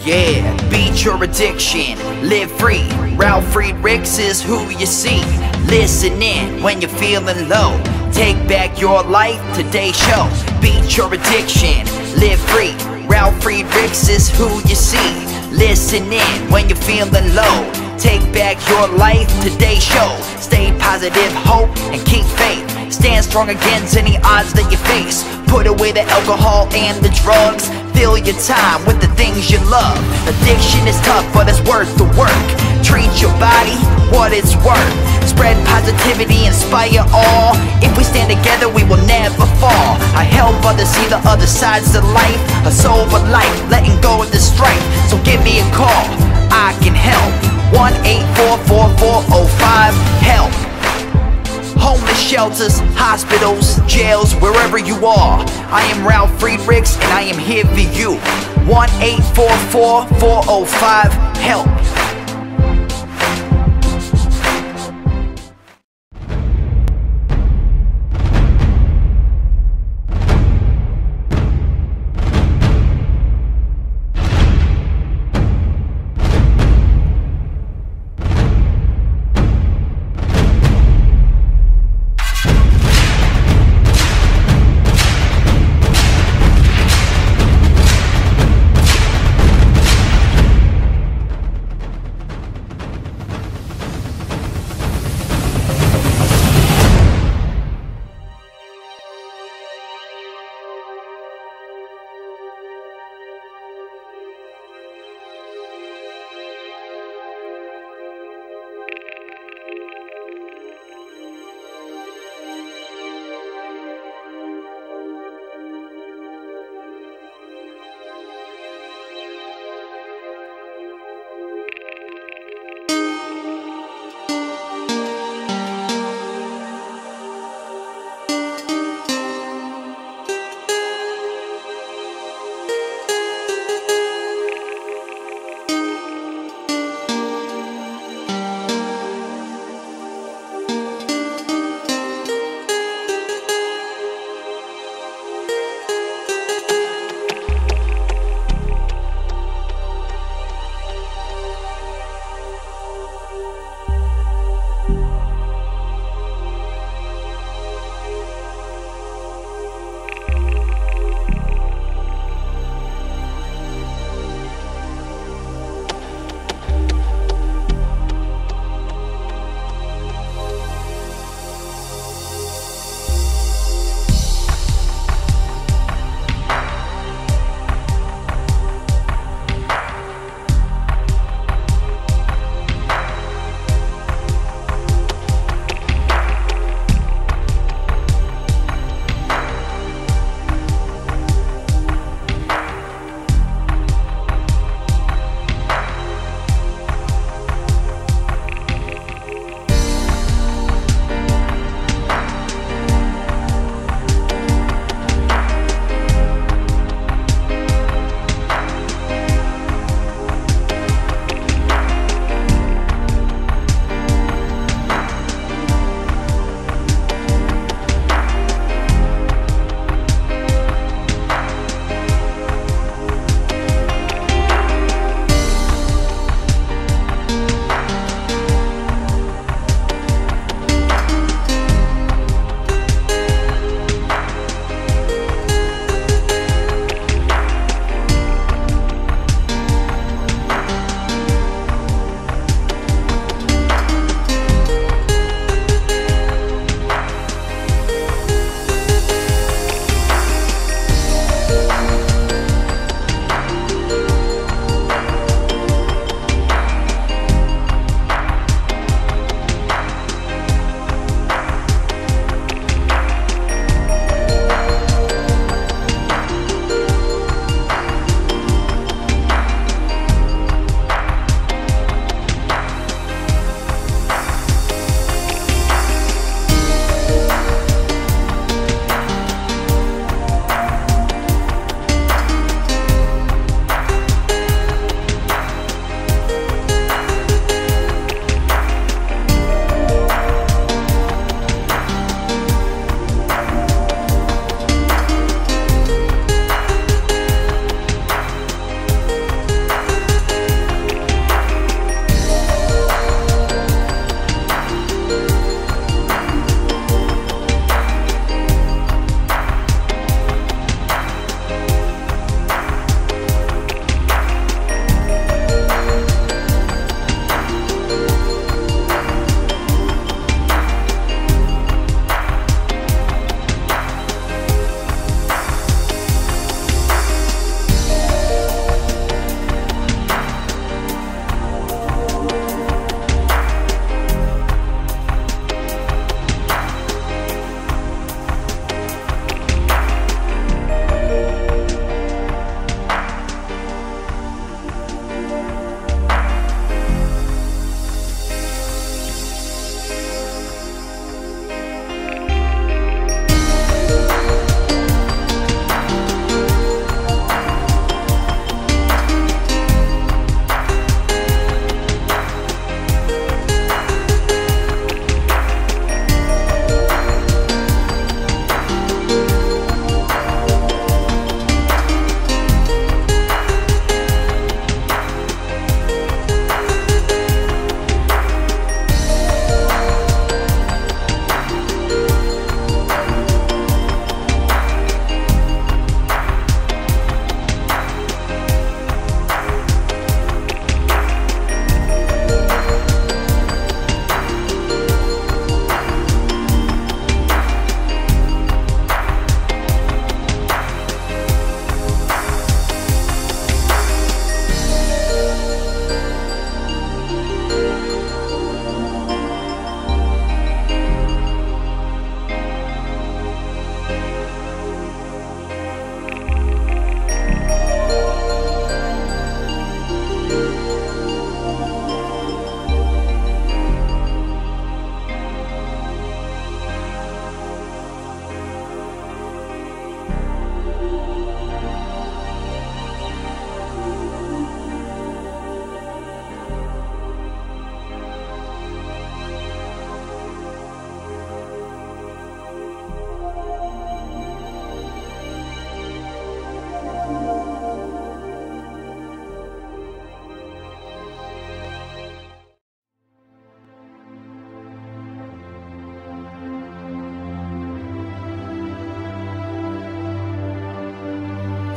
Yeah, beat your addiction, live free. Ralf Friedrichs is who you see. Listen in when you're feeling low. Take back your life, today's show. Beat your addiction, live free. Ralf Friedrichs is who you see. Listen in when you're feeling low. Take back your life, today's show. Stay positive, hope, and keep faith. Stand strong against any odds that you face. Put away the alcohol and the drugs. Fill your time with the things you love. Addiction is tough, but it's worth the work. Treat your body what it's worth. Spread positivity, inspire all. If we stand together, we will never fall. I help others see the other sides of life. A sober life, letting go of the strife. So give me a call, I can help. 1-844-4405-HELP. Homeless shelters, hospitals, jails, wherever you are. I am Ralf Friedrichs and I am here for you. 1-844-405-HELP.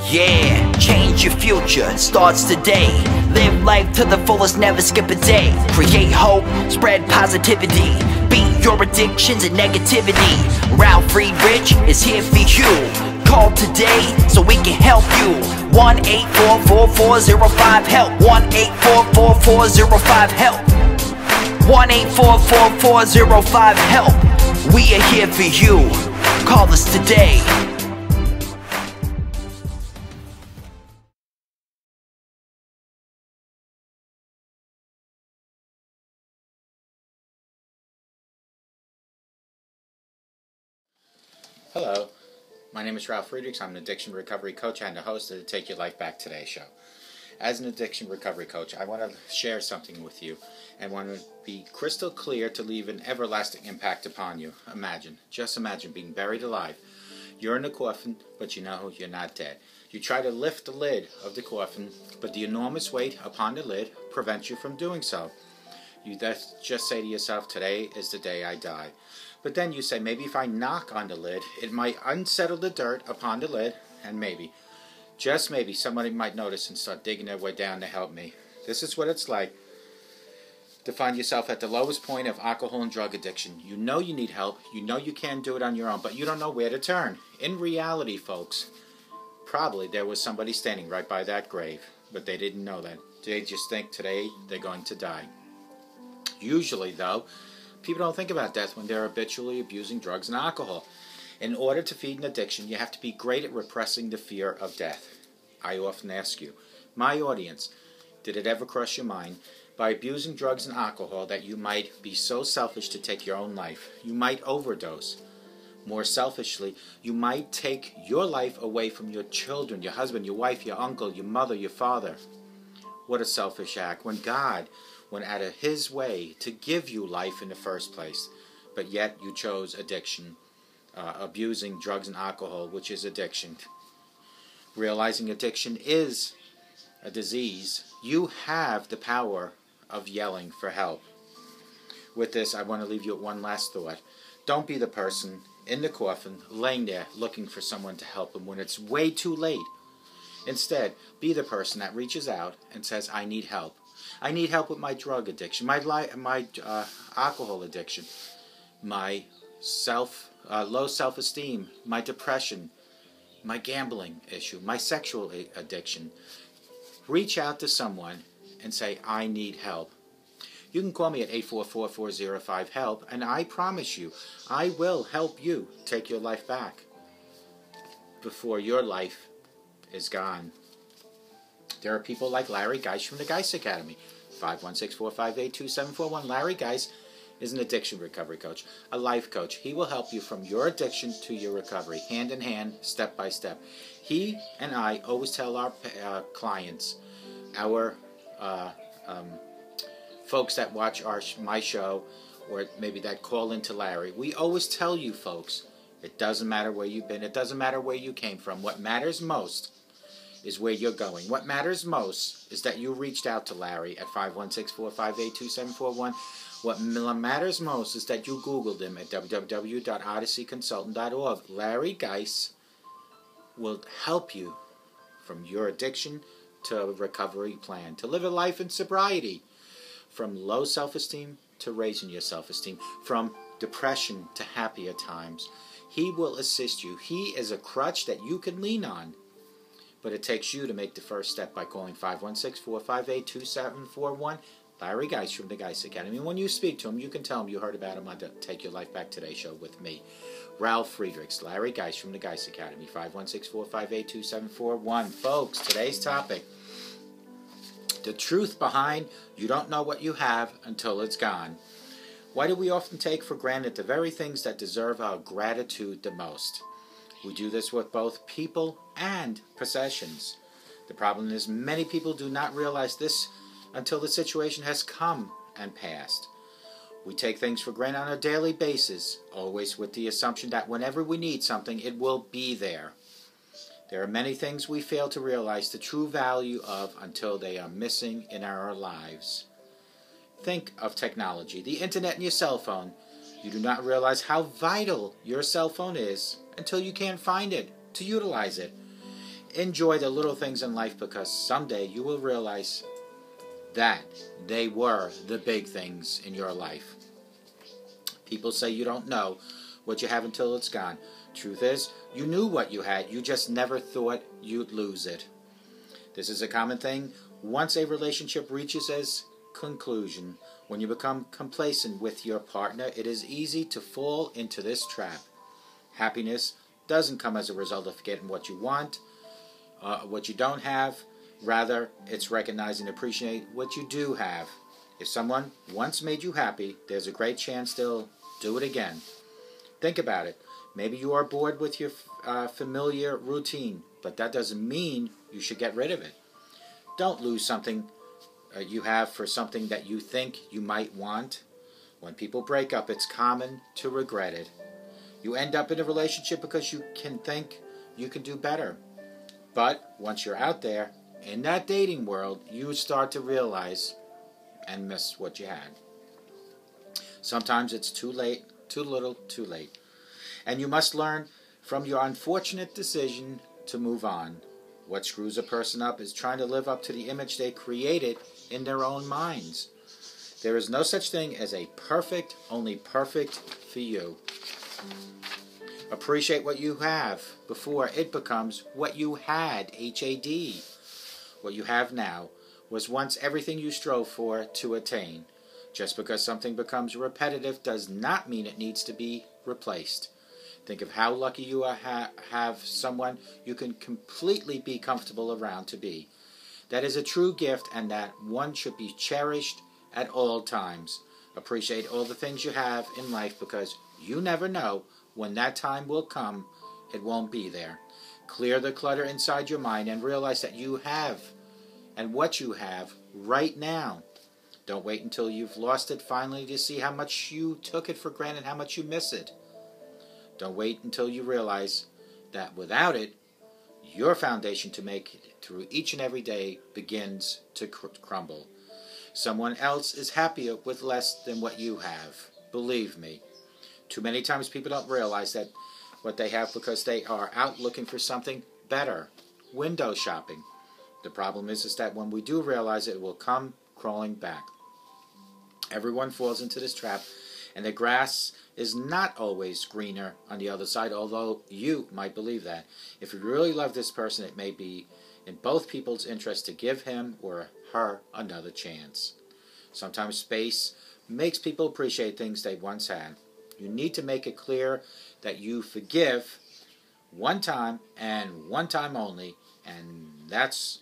Yeah, change your future, starts today. Live life to the fullest, never skip a day. Create hope, spread positivity. Beat your addictions and negativity. Ralf Friedrichs is here for you. Call today so we can help you. 1-844-405-HELP. 1-844-405-HELP. 1-844-405-HELP. We are here for you. Call us today. Hello, my name is Ralf Friedrichs. I'm an addiction recovery coach and the host of the Take Your Life Back Today show. As an addiction recovery coach, I want to share something with you and want to be crystal clear to leave an everlasting impact upon you. Just imagine being buried alive. You're in a coffin, but you know you're not dead. You try to lift the lid of the coffin, but the enormous weight upon the lid prevents you from doing so. You just say to yourself, today is the day I die. But then you say, maybe if I knock on the lid, it might unsettle the dirt upon the lid, and maybe, just maybe, somebody might notice and start digging their way down to help me. This is what it's like to find yourself at the lowest point of alcohol and drug addiction. You know you need help, you know you can't do it on your own, but you don't know where to turn. In reality, folks, probably there was somebody standing right by that grave, but they didn't know that. They just think today they're going to die. Usually, though, people don't think about death when they're habitually abusing drugs and alcohol. In order to feed an addiction, you have to be great at repressing the fear of death. I often ask you, my audience, did it ever cross your mind, by abusing drugs and alcohol, that you might be so selfish to take your own life? You might overdose. More selfishly, you might take your life away from your children, your husband, your wife, your uncle, your mother, your father. What a selfish act, when God went out of His way to give you life in the first place, but yet you chose addiction, abusing drugs and alcohol, which is addiction. Realizing addiction is a disease, you have the power of yelling for help. With this, I want to leave you with one last thought. Don't be the person in the coffin laying there looking for someone to help them when it's way too late. Instead, be the person that reaches out and says, I need help. I need help with my drug addiction, my alcohol addiction, my low self-esteem, my depression, my gambling issue, my sexual addiction. Reach out to someone and say, I need help. You can call me at 844-405-HELP, and I promise you, I will help you take your life back before your life is gone. There are people like Larry Geis from the Geis Academy, 516-458-2741. Larry Geis is an addiction recovery coach, a life coach. He will help you from your addiction to your recovery, hand in hand, step by step. He and I always tell our clients, our folks that watch my show, or maybe that call into Larry, we always tell you folks, it doesn't matter where you've been, it doesn't matter where you came from. What matters most is where you're going. What matters most is that you reached out to Larry at 516-458-2741. What matters most is that you Googled him at www.odysseyconsultant.org. Larry Geis will help you from your addiction to a recovery plan, to live a life in sobriety, from low self-esteem to raising your self-esteem, from depression to happier times. He will assist you. He is a crutch that you can lean on. But it takes you to make the first step by calling 516-458-2741. Larry Geis from the Geis Academy. And when you speak to him, you can tell him you heard about him on the Take Your Life Back Today show with me, Ralf Friedrichs. Larry Geis from the Geis Academy, 516-458-2741. Folks, today's topic, the truth behind you don't know what you have until it's gone. Why do we often take for granted the very things that deserve our gratitude the most? We do this with both people and possessions. The problem is many people do not realize this until the situation has come and passed. We take things for granted on a daily basis, always with the assumption that whenever we need something, it will be there. There are many things we fail to realize the true value of until they are missing in our lives. Think of technology, the internet and your cell phone. You do not realize how vital your cell phone is until you can't find it to utilize it. Enjoy the little things in life, because someday you will realize that they were the big things in your life. People say you don't know what you have until it's gone. Truth is, you knew what you had. You just never thought you'd lose it. This is a common thing. Once a relationship reaches its conclusion, when you become complacent with your partner, it is easy to fall into this trap. Happiness doesn't come as a result of getting what you want, what you don't have. Rather, it's recognizing and appreciate what you do have. If someone once made you happy, there's a great chance they'll do it again. Think about it. Maybe you are bored with your familiar routine, but that doesn't mean you should get rid of it. Don't lose something you have for something that you think you might want. When people break up, it's common to regret it. You end up in a relationship because you can think you can do better. But once you're out there, in that dating world, you start to realize and miss what you had. Sometimes it's too late, too little, too late. And you must learn from your unfortunate decision to move on. What screws a person up is trying to live up to the image they created in their own minds. There is no such thing as a perfect, only perfect for you. Appreciate what you have before it becomes what you had, H-A-D. What you have now was once everything you strove for to attain. Just because something becomes repetitive does not mean it needs to be replaced. Think of how lucky you have someone you can completely be comfortable around to be. That is a true gift, and that one should be cherished at all times. Appreciate all the things you have in life, because you never know when that time will come. It won't be there. Clear the clutter inside your mind and realize that you have and what you have right now. Don't wait until you've lost it finally to see how much you took it for granted, how much you miss it. Don't wait until you realize that without it, your foundation to make it through each and every day begins to crumble. Someone else is happier with less than what you have. Believe me. Too many times people don't realize that what they have because they are out looking for something better. Window shopping. The problem is that when we do realize it will come crawling back. Everyone falls into this trap, and the grass is not always greener on the other side, although you might believe that. If you really love this person, it may be in both people's interest to give him or her another chance. Sometimes space makes people appreciate things they once had. You need to make it clear that you forgive one time and one time only, and that's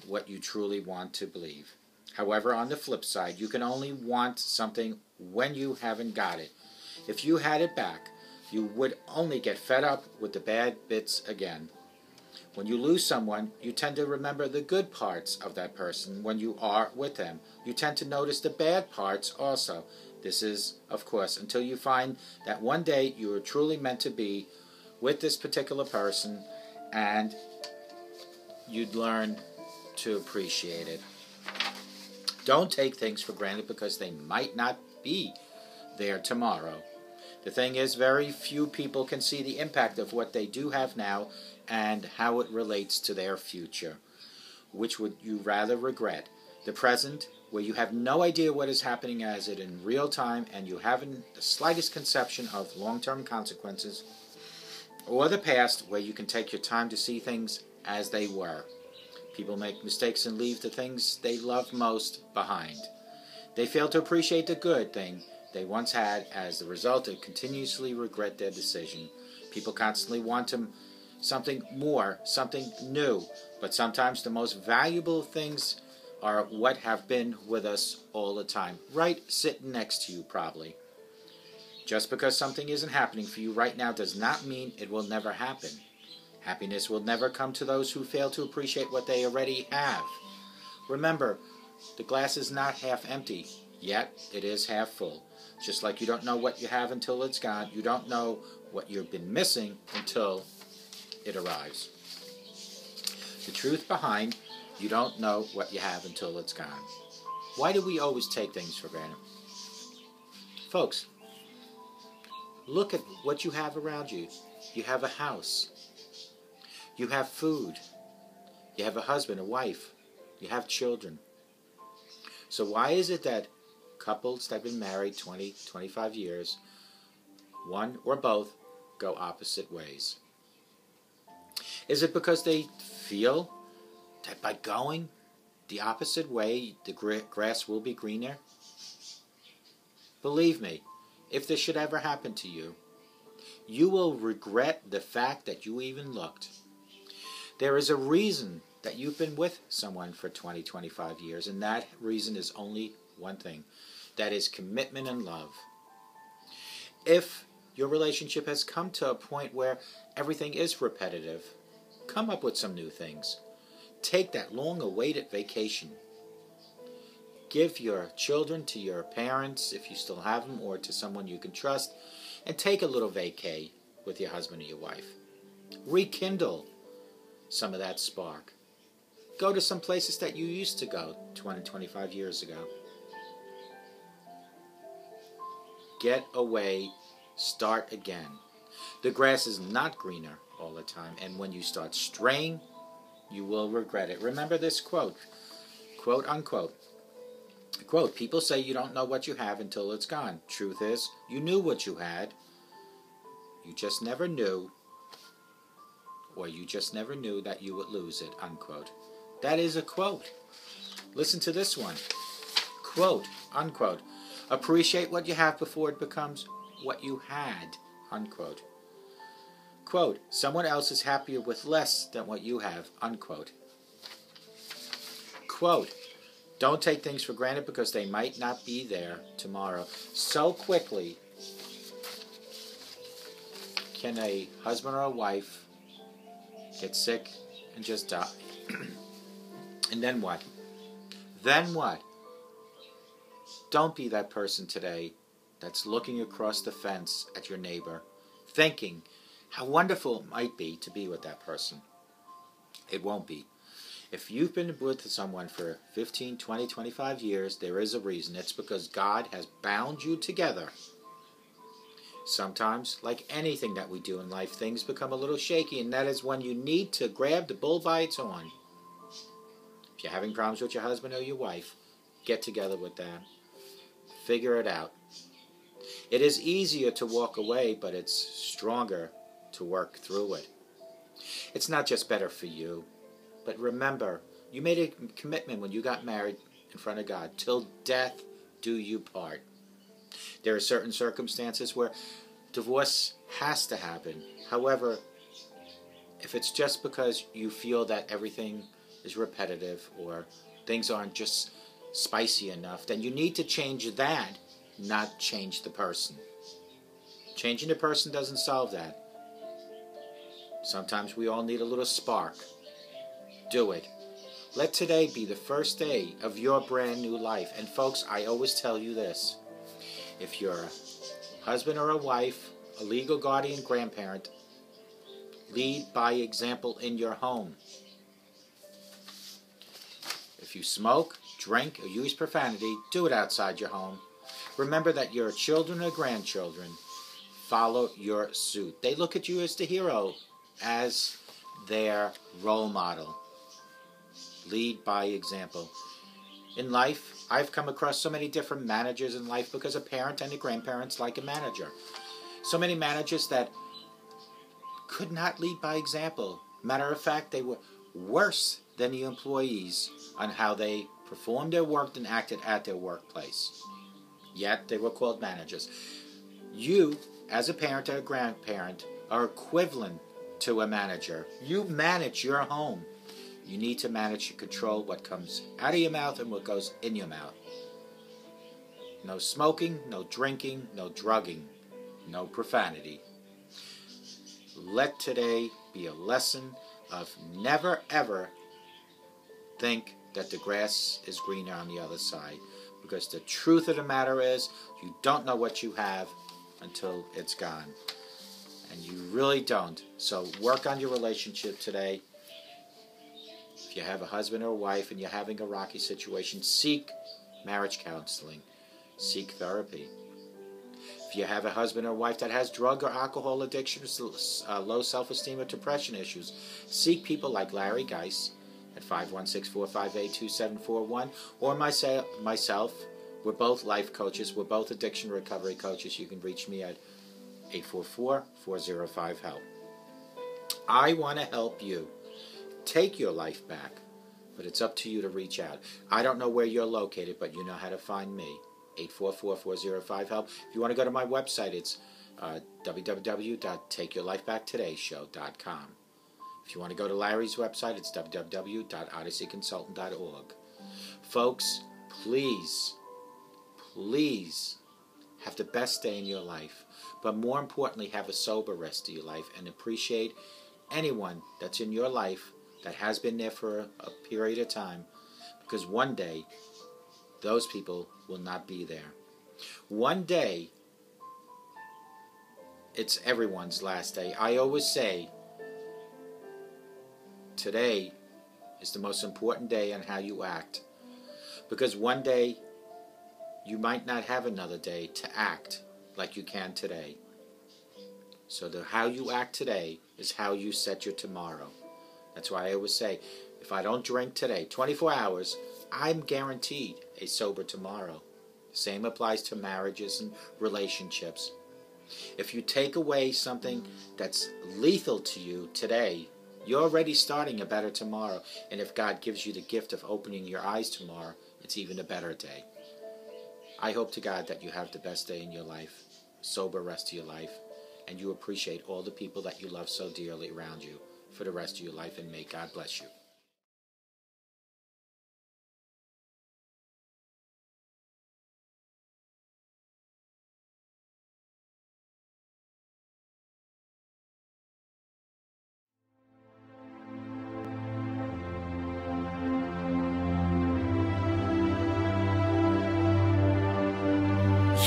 what you truly want to believe. However, on the flip side, you can only want something when you haven't got it. If you had it back, you would only get fed up with the bad bits again. When you lose someone, you tend to remember the good parts of that person when you are with them. You tend to notice the bad parts also. This is, of course, until you find that one day you are truly meant to be with this particular person, and you'd learn to appreciate it. Don't take things for granted because they might not be there tomorrow. The thing is, very few people can see the impact of what they do have now and how it relates to their future. Which would you rather regret? The present, where you have no idea what is happening as it in real time and you haven't the slightest conception of long-term consequences, or the past, where you can take your time to see things as they were. People make mistakes and leave the things they love most behind. They fail to appreciate the good thing they once had. As the result, they continuously regret their decision. People constantly want something more, something new, but sometimes the most valuable things are what have been with us all the time, right sitting next to you probably. Just because something isn't happening for you right now does not mean it will never happen. Happiness will never come to those who fail to appreciate what they already have. Remember, the glass is not half empty, yet it is half full. Just like you don't know what you have until it's gone, you don't know what you've been missing until it arrives. The truth behind, you don't know what you have until it's gone. Why do we always take things for granted? Folks, look at what you have around you. You have a house. You have food. You have a husband, a wife. You have children. So why is it that couples that have been married 20, 25 years, one or both, go opposite ways? Is it because they feel that by going the opposite way, the grass will be greener? Believe me, if this should ever happen to you, you will regret the fact that you even looked. There is a reason that you've been with someone for 20, 25 years, and that reason is only one thing. That is commitment and love. If your relationship has come to a point where everything is repetitive, come up with some new things. Take that long-awaited vacation. Give your children to your parents, if you still have them, or to someone you can trust, and take a little vacay with your husband or your wife. Rekindle some of that spark. Go to some places that you used to go 20, 25 years ago. Get away, start again. The grass is not greener all the time, and when you start straying, you will regret it. Remember this quote, quote unquote. Quote, people say you don't know what you have until it's gone. Truth is, you knew what you had. You just never knew, or you just never knew that you would lose it, unquote. That is a quote. Listen to this one. Quote, unquote. Appreciate what you have before it becomes what you had, unquote. Quote, someone else is happier with less than what you have, unquote. Quote, don't take things for granted because they might not be there tomorrow. So quickly can a husband or a wife get sick and just die. And then what? Then what? Don't be that person today that's looking across the fence at your neighbor, thinking how wonderful it might be to be with that person. It won't be. If you've been with someone for 15, 20, 25 years, there is a reason. It's because God has bound you together. Sometimes, like anything that we do in life, things become a little shaky, and that is when you need to grab the bull by its horn. If you're having problems with your husband or your wife, get together with them. Figure it out. It is easier to walk away, but it's stronger to work through it. It's not just better for you, but remember, you made a commitment when you got married in front of God. Till death do you part. There are certain circumstances where divorce has to happen. However, if it's just because you feel that everything is repetitive or things aren't just spicy enough, then you need to change that, not change the person. Changing the person doesn't solve that. Sometimes we all need a little spark. Do it. Let today be the first day of your brand new life. And folks, I always tell you this. If you're a husband or a wife, a legal guardian, grandparent, lead by example in your home. If you smoke, drink, or use profanity, do it outside your home. Remember that your children or grandchildren follow your suit. They look at you as the hero, as their role model. Lead by example. In life, I've come across so many different managers in life because a parent and a grandparent's like a manager. So many managers that could not lead by example. Matter of fact, they were worse than the employees on how they performed their work and acted at their workplace. Yet, they were called managers. You, as a parent or a grandparent, are equivalent to a manager. You manage your home. You need to manage and control what comes out of your mouth and what goes in your mouth. No smoking, no drinking, no drugging, no profanity. Let today be a lesson of never ever think that the grass is greener on the other side. Because the truth of the matter is, you don't know what you have until it's gone. And you really don't. So work on your relationship today. If you have a husband or a wife and you're having a rocky situation, seek marriage counseling. Seek therapy. If you have a husband or wife that has drug or alcohol addictions, low self-esteem or depression issues, seek people like Larry Geis at 516-458-2741, or myself. We're both life coaches. We're both addiction recovery coaches. You can reach me at 844-405-HELP. I want to help you take your life back, but it's up to you to reach out. I don't know where you're located, but you know how to find me. 844-405-HELP. If you want to go to my website, it's www.takeyourlifebacktodayShow.com. If you want to go to Larry's website, it's www.odysseyconsultant.org. Folks, please have the best day in your life, but more importantly, have a sober rest of your life, and appreciate anyone that's in your life that has been there for a period of time, because one day those people will not be there. One day, it's everyone's last day. I always say, today is the most important day on how you act, because one day you might not have another day to act like you can today. So how you act today is how you set your tomorrow. That's why I always say, if I don't drink today, 24 hours, I'm guaranteed a sober tomorrow. The same applies to marriages and relationships. If you take away something that's lethal to you today, you're already starting a better tomorrow. And if God gives you the gift of opening your eyes tomorrow, it's even a better day. I hope to God that you have the best day in your life, a sober rest of your life, and you appreciate all the people that you love so dearly around you for the rest of your life, and may God bless you.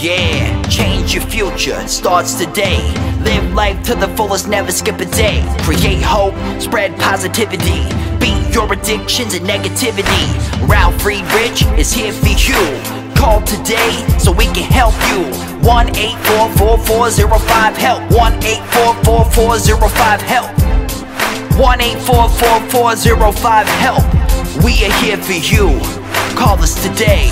Yeah, change your future, it starts today. Live life to the fullest, never skip a day. Create hope, spread positivity. Beat your addictions and negativity. Ralf Friedrichs is here for you. Call today so we can help you. 1-844-405-HELP. 1-844-405-HELP. 1-844-405-HELP. We are here for you. Call us today.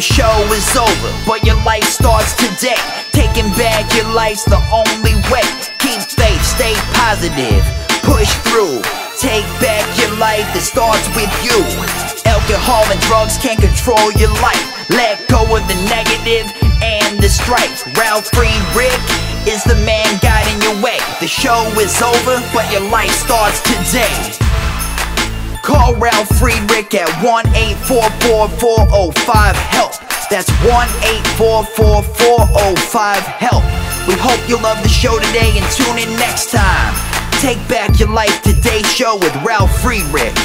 show is over, but your life starts today. Taking back your life's the only way. Keep faith, stay positive, push through. Take back your life, it starts with you. Alcohol and drugs can't control your life. Let go of the negative and the strife. Ralf Friedrichs is the man guiding your way. The show is over, but your life starts today. Call Ralf Friedrichs at 1-844-405-HELP. That's 1-844-405-HELP. We hope you love the show today and tune in next time. Take back your life today show with Ralf Friedrichs.